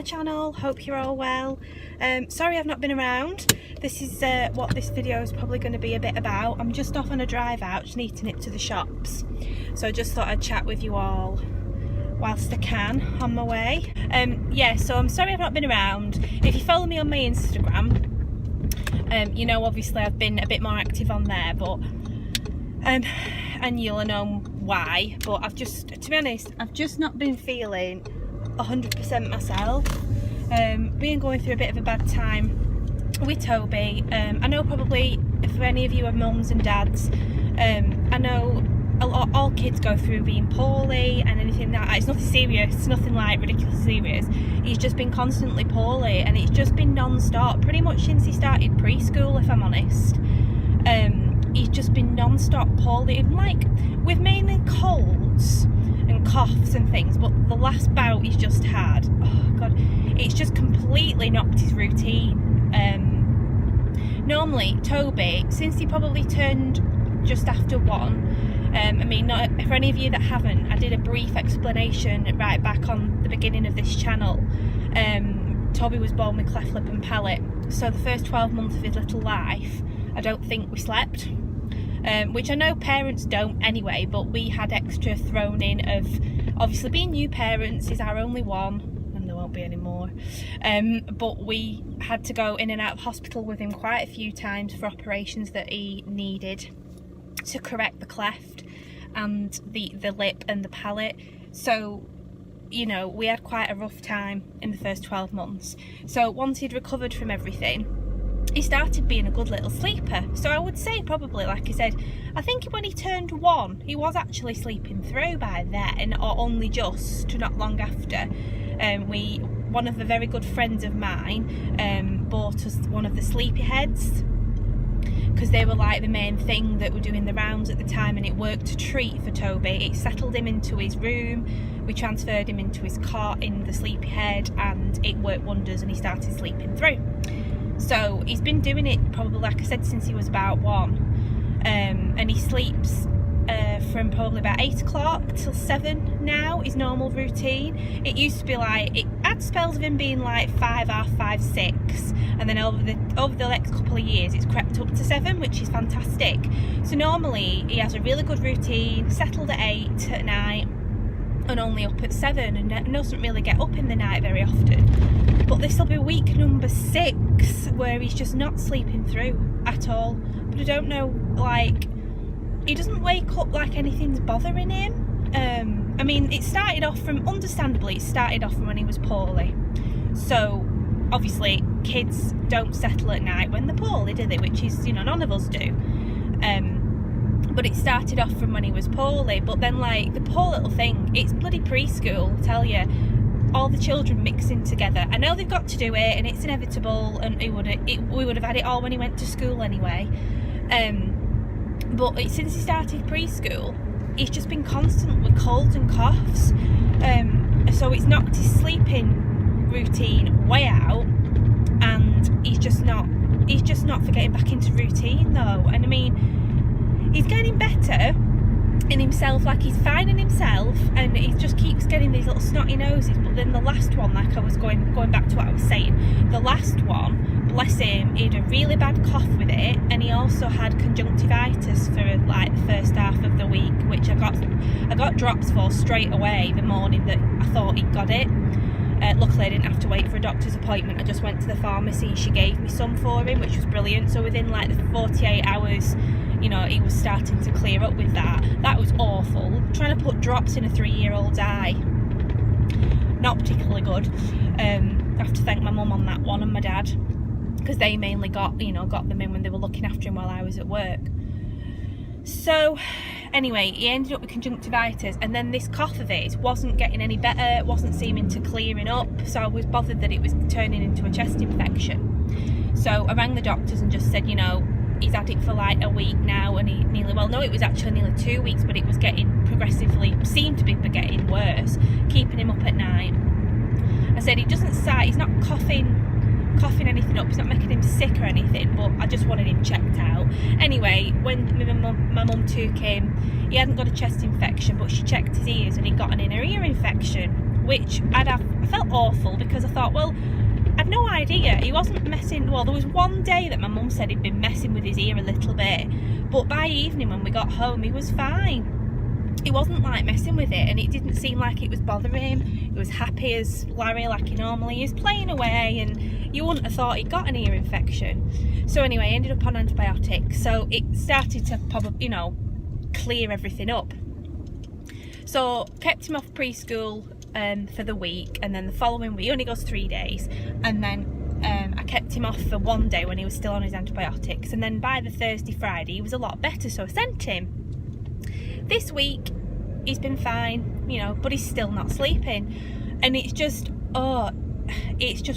channel. Hope you're all well. Sorry I've not been around. This is what this video is probably going to be a bit about. I'm just off on a drive out, just need to nip to the shops, so I just thought I'd chat with you all whilst I can on my way. Yeah, so I'm sorry I've not been around. If you follow me on my Instagram, you know, obviously I've been a bit more active on there, but and you'll know why, but I've just, to be honest, I've just not been feeling 100% myself. Been going through a bit of a bad time with Toby. I know probably for any of you are mums and dads, I know all kids go through being poorly and anything like that. It's nothing serious, nothing like ridiculously serious. He's just been constantly poorly, and it's just been non-stop pretty much since he started preschool, if I'm honest. He's just been non-stop poorly, like with mainly colds and coughs and things, but the last bout he's just had, oh god, it's just completely knocked his routine. Normally Toby, since he probably turned just after 1, I mean, not for any of you that haven't, I did a brief explanation right back on the beginning of this channel. Toby was born with cleft lip and palate, so the first 12 months of his little life I don't think we slept, which I know parents don't anyway, but we had extra thrown in of obviously being new parents, is our only one, and there won't be any more, but we had to go in and out of hospital with him quite a few times for operations that he needed to correct the cleft and the lip and the palate. So, you know, we had quite a rough time in the first 12 months. So once he'd recovered from everything, he started being a good little sleeper. So I would say probably, like I said, I think when he turned 1, he was actually sleeping through by then, or only just, not long after. One of the very good friends of mine bought us one of the sleepy heads, because they were like the main thing that were doing the rounds at the time, and it worked a treat for Toby. It settled him into his room, we transferred him into his cot in the sleepy head, and it worked wonders, and he started sleeping through. So he's been doing it probably, like I said, since he was about 1, and he sleeps from probably about 8 o'clock till 7 now, his normal routine. It used to be like, it had spells of him being like 5, half 5, 6, and then over the next couple of years it's crept up to 7, which is fantastic. So normally he has a really good routine, settled at 8 at night and only up at 7, and doesn't really get up in the night very often. But this will be week number 6 where he's just not sleeping through at all. But I don't know, like, he doesn't wake up like anything's bothering him. I mean, it started off from, understandably, it started off from when he was poorly. So obviously kids don't settle at night when they're poorly, do they? Which is, you know, none of us do. But it started off from when he was poorly. But then, like, the poor little thing, it's bloody preschool, I tell you. All the children mixing together. I know they've got to do it, and it's inevitable, and we would have had it all when he went to school anyway. But since he started preschool, he's just been constant with colds and coughs. So it's knocked his sleeping routine way out, and he's just not for getting back into routine though. And I mean, he's getting better in himself, like he's finding himself, and he just keeps getting these little snotty noses. But then the last one, like I was going back to what I was saying, the last one, bless him, he had a really bad cough with it, and he also had conjunctivitis for like the first half of the week, which I got drops for straight away the morning that I thought he'd got it. Luckily I didn't have to wait for a doctor's appointment. I just went to the pharmacy and she gave me some for him, which was brilliant. So within like the 48 hours, you know, he was starting to clear up with that. That was awful. Trying to put drops in a 3-year-old's eye, not particularly good. I have to thank my mum on that one, and my dad, because they mainly got them in when they were looking after him while I was at work. So anyway, he ended up with conjunctivitis, and then this cough of his wasn't getting any better, it wasn't seeming to clearing up, so I was bothered that it was turning into a chest infection. So I rang the doctors and just said, you know, he's had it for like a week now, and it was actually nearly 2 weeks, but it was getting progressively, seemed to be getting worse, keeping him up at night. I said he doesn't sigh, he's not coughing anything up, it's not making him sick or anything, but I just wanted him checked out. Anyway, when my mum took him, he hadn't got a chest infection, but she checked his ears and he got an inner ear infection, which I felt awful, because I thought, well, I'd no idea. He wasn't messing, well, there was one day that my mum said he'd been messing with his ear a little bit, but by evening when we got home, he was fine. He wasn't like messing with it, and it didn't seem like it was bothering him. He was happy as Larry, like he normally is, playing away, and you wouldn't have thought he'd got an ear infection. So anyway, I ended up on antibiotics, so it started to probably, you know, clear everything up. So kept him off preschool for the week, and then the following week, he only goes 3 days, and then I kept him off for 1 day when he was still on his antibiotics, and then by the Thursday, Friday, he was a lot better, so I sent him. This week he's been fine, you know, but he's still not sleeping, and it's just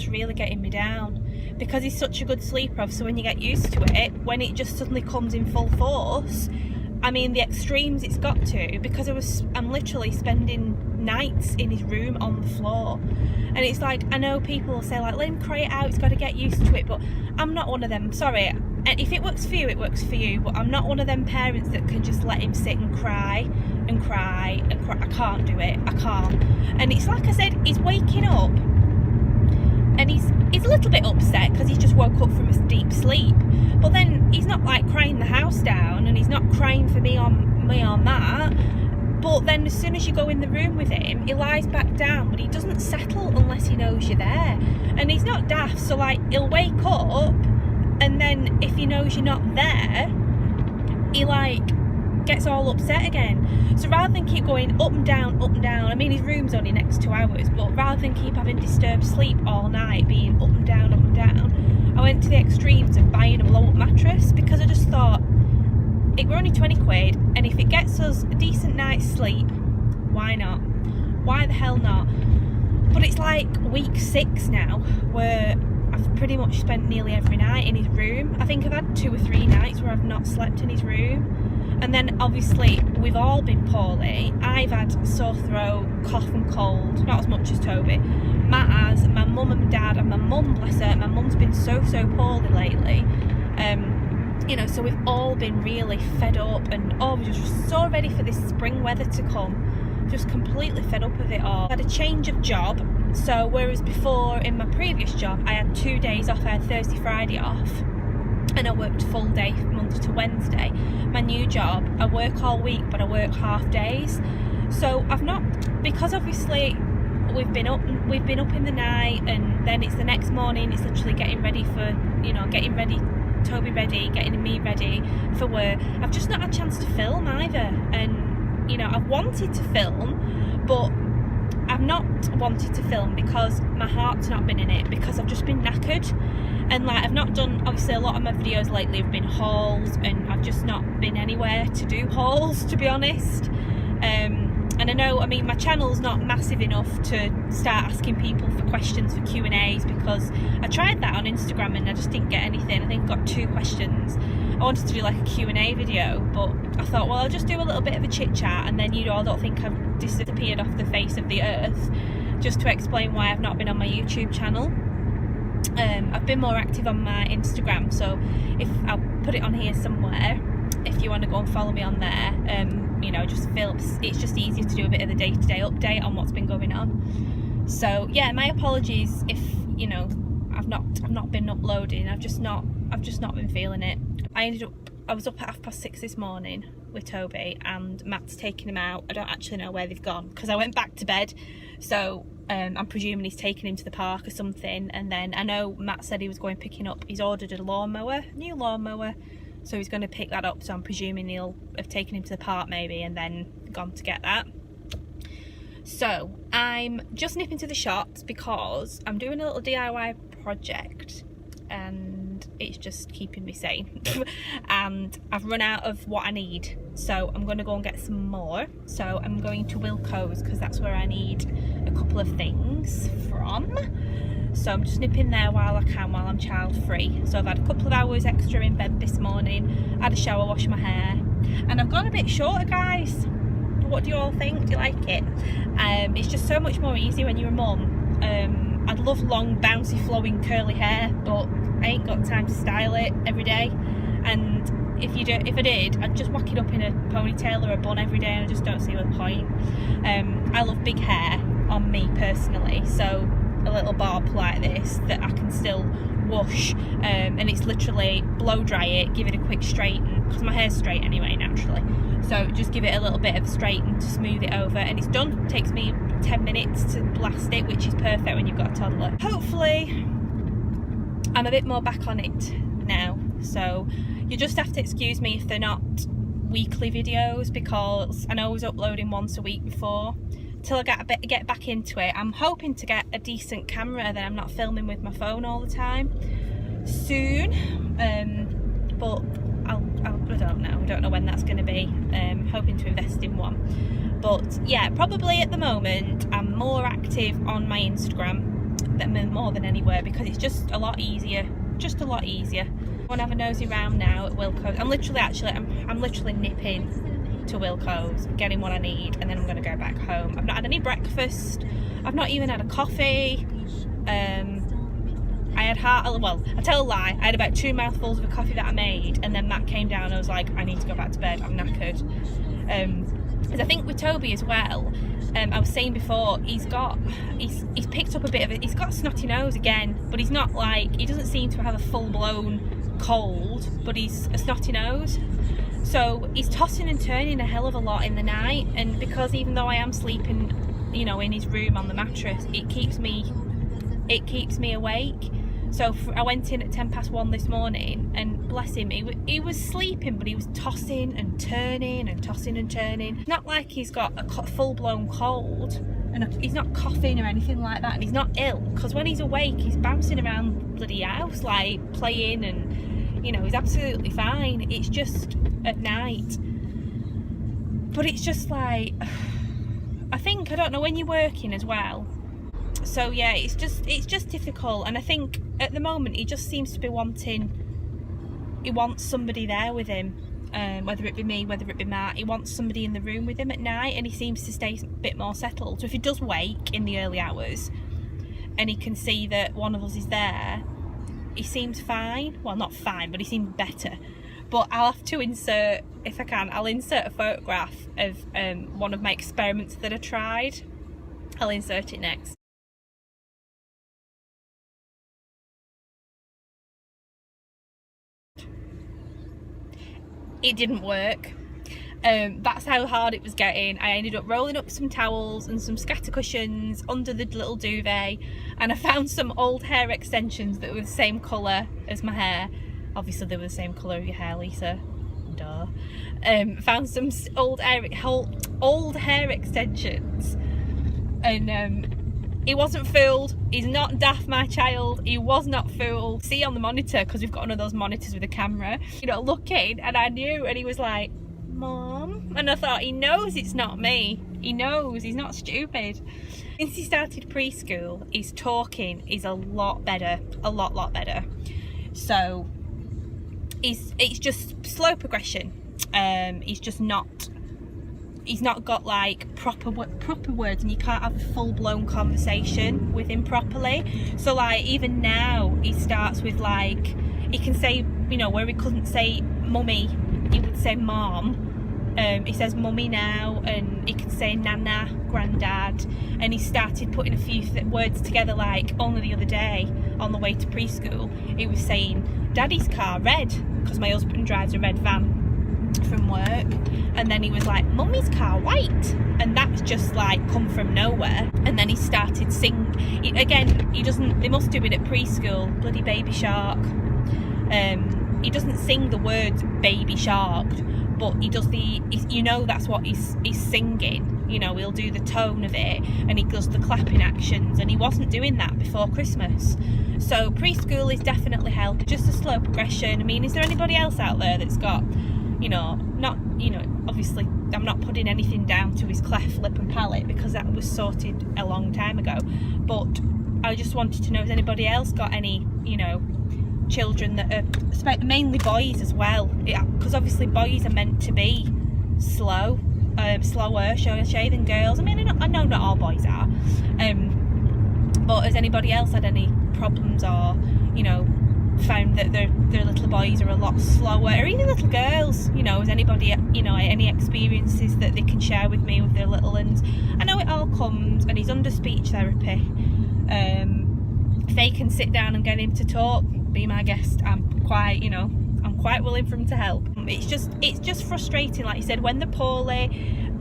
really getting me down, because he's such a good sleeper. So when you get used to it, when it just suddenly comes in full force, I mean, the extremes it's got to, because I'm literally spending nights in his room on the floor, and it's like, I know people will say like, let him cry it out, he's got to get used to it, but I'm not one of them. Sorry, if it works for you, it works for you, but I'm not one of them parents that can just let him sit and cry and cry and cry. I can't do it, I can't. And it's like I said, he's waking up and he's a little bit upset because he's just woke up from a deep sleep, but then he's not like crying the house down, and he's not crying for me or Matt. But then as soon as you go in the room with him, he lies back down, but he doesn't settle unless he knows you're there. And he's not daft, so like, he'll wake up, and then if he knows you're not there, he like gets all upset again. So rather than keep going up and down, I mean, his room's only next 2 hours, but rather than keep having disturbed sleep all night, being up and down, I went to the extremes of buying a blow-up mattress, because I just thought, it were only 20 quid, and if it gets us a decent night's sleep, why not? Why the hell not? But it's like week 6 now, where I've pretty much spent nearly every night in his room. I think I've had 2 or 3 nights where I've not slept in his room. And then obviously we've all been poorly. I've had sore throat, cough and cold, not as much as Toby. Matt has, my mum and dad, and my mum, bless her, my mum's been so poorly lately. You know, so we've all been really fed up, and we're just so ready for this spring weather to come. Just completely fed up with it all. I had a change of job, so whereas before in my previous job I had 2 days off, I had Thursday, Friday off, and I worked full day Monday to Wednesday. My new job, I work all week, but I work half days. So I've not, because obviously we've been up in the night, and then it's the next morning, it's literally getting ready for, you know, getting ready, Toby ready, getting me ready for work. I've just not had a chance to film either, and you know, I've wanted to film, but I've not wanted to film because my heart's not been in it, because I've just been knackered, and like, I've not done, obviously a lot of my videos lately have been hauls, and I've just not been anywhere to do hauls, to be honest. And I know, I mean, my channel's not massive enough to start asking people for questions for Q&As, because I tried that on Instagram and I just didn't get anything. I think I got 2 questions. I wanted to do like a Q&A video, but I thought, well, I'll just do a little bit of a chit chat, and then you all don't think I've disappeared off the face of the earth, just to explain why I've not been on my YouTube channel. I've been more active on my Instagram, so if I'll put it on here somewhere, if you want to go and follow me on there, you know, just feel it's just easier to do a bit of the day-to-day update on what's been going on. So yeah, my apologies if, you know, I've not been uploading. I've just not been feeling it. I was up at 6:30 this morning with Toby, and Matt's taking him out. I don't actually know where they've gone because I went back to bed, so I'm presuming he's taken him to the park or something. And then I know Matt said he was going picking up, he's ordered a new lawnmower, so he's going to pick that up, so I'm presuming he'll have taken him to the park maybe and then gone to get that. So I'm just nipping to the shops because I'm doing a little DIY project and it's just keeping me sane and I've run out of what I need, so I'm going to go and get some more. So I'm going to Wilko's because that's where I need a couple of things from. So I'm just nipping there while I can, while I'm child free. So I've had a couple of hours extra in bed this morning, had a shower, washed my hair, and I've gone a bit shorter, guys. What do you all think? Do you like it? It's just so much more easy when you're a mum. I'd love long, bouncy, flowing, curly hair, but I ain't got time to style it every day. And if I did, I'd just whack it up in a ponytail or a bun every day, and I just don't see the point. I love big hair, on me personally. So a little bob like this that I can still wash, and it's literally blow dry it, give it a quick straighten, because my hair's straight anyway naturally, so just give it a little bit of a straighten to smooth it over, and it's done. It takes me 10 minutes to blast it, which is perfect when you've got a toddler. Hopefully I'm a bit more back on it now, so you just have to excuse me if they're not weekly videos, because I know I was uploading once a week before. Till I get back into it, I'm hoping to get a decent camera that I'm not filming with my phone all the time soon, but I don't know when that's going to be. Hoping to invest in one, but yeah, probably at the moment I'm more active on my Instagram than more than anywhere, because it's just a lot easier. I want to have a nosy round now at Wilko's. I'm literally nipping to Wilko's, getting what I need, and then I'm going to go back home. I've not had any breakfast, I've not even had a coffee. I tell a lie, I had about 2 mouthfuls of a coffee that I made, and then Matt came down and I was like, I need to go back to bed, I'm knackered. Because I think with Toby as well, I was saying before, he's picked up a bit of it. He's got a snotty nose again, but he's not like, he doesn't seem to have a full-blown cold, but he's a snotty nose. So he's tossing and turning a hell of a lot in the night, and because even though I am sleeping, you know, in his room on the mattress, it keeps me awake. So I went in at 1:10 this morning, and bless him, he was sleeping, but he was tossing and turning and tossing and turning. Not like he's got a full-blown cold, and he's not coughing or anything like that, and he's not ill, because when he's awake he's bouncing around the bloody house like playing, and you know, he's absolutely fine. It's just at night, but it's just like, I don't know when you're working as well, so yeah, it's just difficult. And I think at the moment he just seems to be he wants somebody there with him, whether it be me, whether it be Matt. He wants somebody in the room with him at night, and he seems to stay a bit more settled. So if he does wake in the early hours and he can see that one of us is there, he seems fine. Well, not fine, but he seems better. But I'll have to insert, if I can, I'll insert a photograph of one of my experiments that I tried. I'll insert it next. It didn't work. That's how hard it was getting. I ended up rolling up some towels and some scatter cushions under the little duvet, and I found some old hair extensions that were the same colour as my hair. Obviously they were the same colour as your hair, Lisa. Duh. Found some old hair extensions, and he wasn't fooled. He's not daft, my child. He was not fooled. See on the monitor, because we've got one of those monitors with a camera, you know, looking, and I knew, and he was like, Mom, and I thought, he knows it's not me. He knows, he's not stupid. Since he started preschool, his talking is a lot better, a lot better. So it's just slow progression. He's not got like proper words, and you can't have a full-blown conversation with him properly. So like even now he starts with like, he can say, you know, where he couldn't say mummy, he would say mom. He says mummy now, and he can say nana, granddad, and he started putting a few words together. Like only the other day on the way to preschool, he was saying daddy's car red, because my husband drives a red van from work, and then he was like mummy's car white, and that's just like come from nowhere. And then he started singing again. They must do it at preschool, bloody Baby Shark. He doesn't sing the words baby shark, but he does you know, that's what he's singing. You know, he'll do the tone of it, and he does the clapping actions, and he wasn't doing that before Christmas. So preschool is definitely helping. Just a slow progression. I mean, is there anybody else out there that's got, you know, not, you know, obviously I'm not putting anything down to his cleft lip and palate, because that was sorted a long time ago, but I just wanted to know, has anybody else got any, you know, children that are mainly boys as well, because obviously boys are meant to be slower, shall I say, than girls. I mean, I know not all boys are, but has anybody else had any problems, or, you know, found that their little boys are a lot slower, or even little girls. You know, has anybody, you know, any experiences that they can share with me with their little ones? I know it all comes, and he's under speech therapy. If they can sit down and get him to talk, be my guest. I'm quite willing for him to help. It's just frustrating, like you said, when they're poorly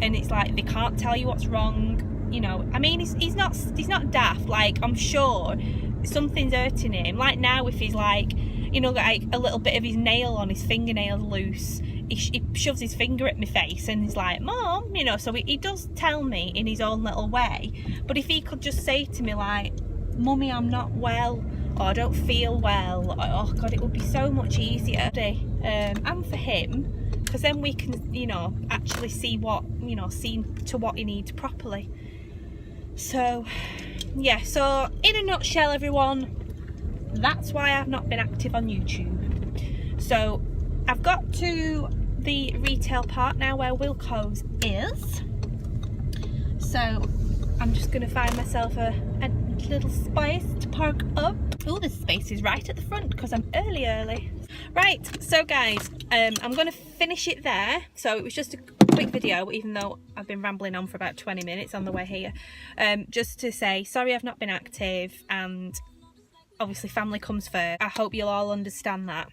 and it's like they can't tell you what's wrong. You know, I mean, he's not daft. Like, I'm sure something's hurting him. Like now, if he's like, you know, like a little bit of his nail on his fingernail loose, he shoves his finger at my face and he's like, Mom, you know. So he does tell me in his own little way. But if he could just say to me like, Mummy, I'm not well, or I don't feel well, oh God, it would be so much easier. And for him, because then we can, you know, actually see to what he needs properly. So yeah, so in a nutshell, everyone, that's why I've not been active on YouTube. So I've got to the retail part now where Wilco's is, so I'm just going to find myself a little space to park up. Oh, this space is right at the front because I'm early. Right, so guys, I'm going to finish it there. So it was just a quick video, even though I've been rambling on for about 20 minutes on the way here. Just to say, sorry I've not been active, and obviously family comes first. I hope you'll all understand that.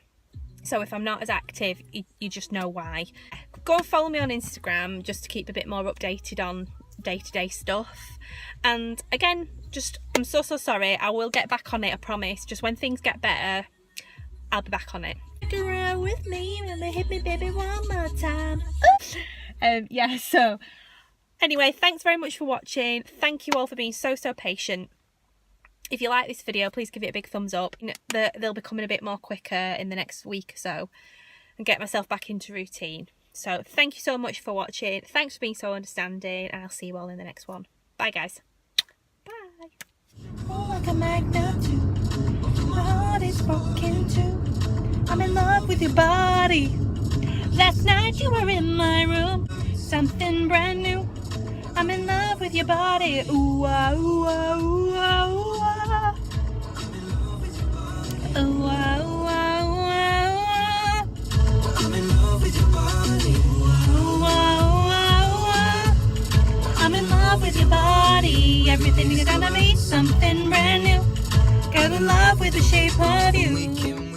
So if I'm not as active, you just know why. Go and follow me on Instagram just to keep a bit more updated on day-to-day stuff. And again, I'm so sorry. I will get back on it, I promise. Just when things get better, I'll be back on it. Stick around with me when they hit me, baby, one more time. Yeah, so anyway, thanks very much for watching. Thank you all for being so patient. If you like this video, please give it a big thumbs up. They'll be coming a bit more quicker in the next week or so, and get myself back into routine. So thank you so much for watching. Thanks for being so understanding, and I'll see you all in the next one. Bye guys. Bye. Oh, like a magnet too. My heart is broken too. I'm in love with your body. Last night you were in my room. Something brand new. I'm in love with your body. Ooh ah, ooh ah, ooh ah, ooh ah. Ooh ah, ooh ah, ooh ah, ooh ah. I'm in love with your body. Ooh ah, ooh ah, ooh ah. I'm in love with your body. Everything you gotta be something brand new. Got in love with the shape of you.